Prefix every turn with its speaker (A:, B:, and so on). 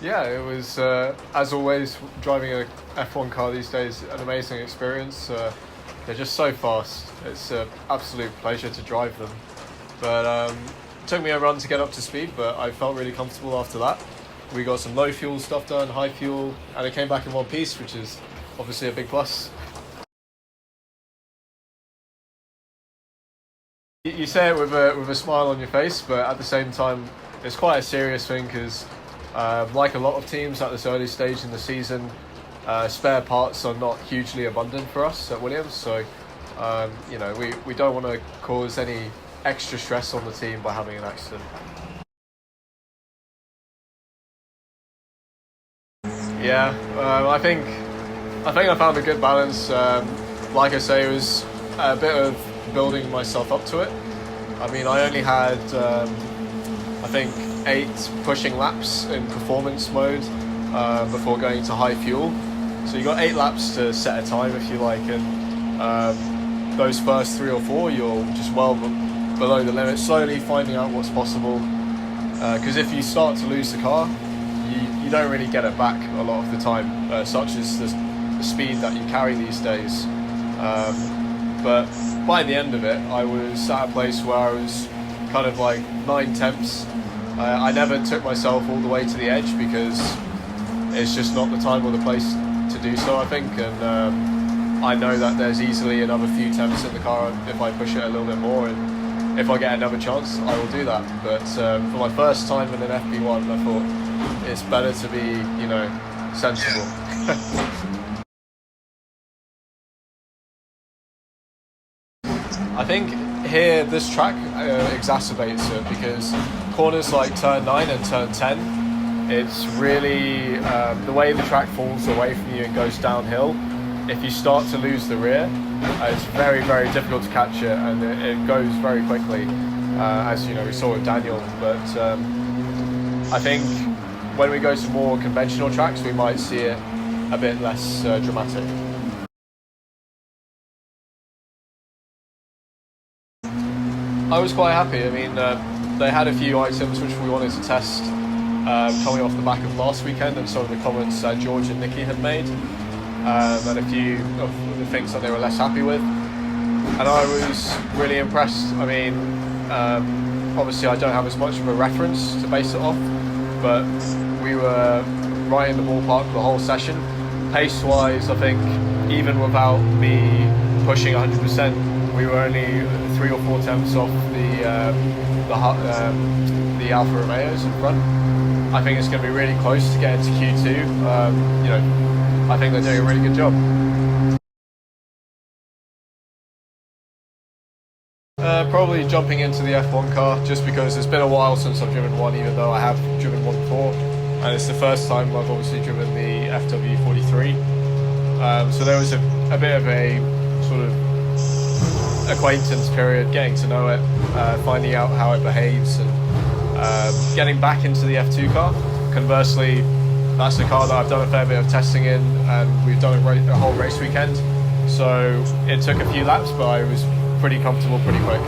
A: Yeah, it was, as always, driving a F1 car these days, an amazing experience. They're just so fast. It's an absolute pleasure to drive them. But it took me a run to get up to speed, but I felt really comfortable after that. We got some low fuel stuff done, high fuel, and it came back in one piece, which is obviously a big plus. You say it with a smile on your face, but at the same time, it's quite a serious thing because, like a lot of teams at this early stage in the season, spare parts are not hugely abundant for us at Williams. So, we don't want to cause any extra stress on the team by having an accident. Yeah, I think I found a good balance. Like I say, it was a bit of building myself up to it. I mean, I only had, I think, 8 pushing laps in performance mode before going to high fuel. So you got 8 laps to set a time if you like, and those first 3 or 4 you're just well below the limit, slowly finding out what's possible. Because if you start to lose the car, you don't really get it back a lot of the time, such as the speed that you carry these days. But by the end of it, I was at a place where I was kind of like 9/10. I never took myself all the way to the edge because it's just not the time or the place to do so, I think. And I know that there's easily another few tenths in the car if I push it a little bit more. And if I get another chance, I will do that. But for my first time in an FP1, I thought it's better to be, sensible. I think here, this track exacerbates it because corners like turn 9 and turn 10, it's really, the way the track falls away from you and goes downhill, if you start to lose the rear, it's very, very difficult to catch it, and it goes very quickly, as we saw with Daniel. But I think when we go to more conventional tracks, we might see it a bit less dramatic. I was quite happy. I mean, they had a few items which we wanted to test coming off the back of last weekend and some of the comments that George and Nicky had made, and a few of the things that they were less happy with. And I was really impressed. I mean, obviously I don't have as much of a reference to base it off, but we were right in the ballpark the whole session. Pace-wise, I think, even without me pushing 100%, we were only 3 or 4 tenths off the Alfa Romeos in front. I think it's going to be really close to getting to Q2. I think they're doing a really good job. Probably jumping into the F1 car, just because it's been a while since I've driven one, even though I have driven one before, and it's the first time I've obviously driven the FW43. So there was a bit of a sort of acquaintance period, getting to know it, finding out how it behaves, and getting back into the F2 car. Conversely, that's the car that I've done a fair bit of testing in, and we've done a whole race weekend. So it took a few laps, but I was pretty comfortable pretty quick.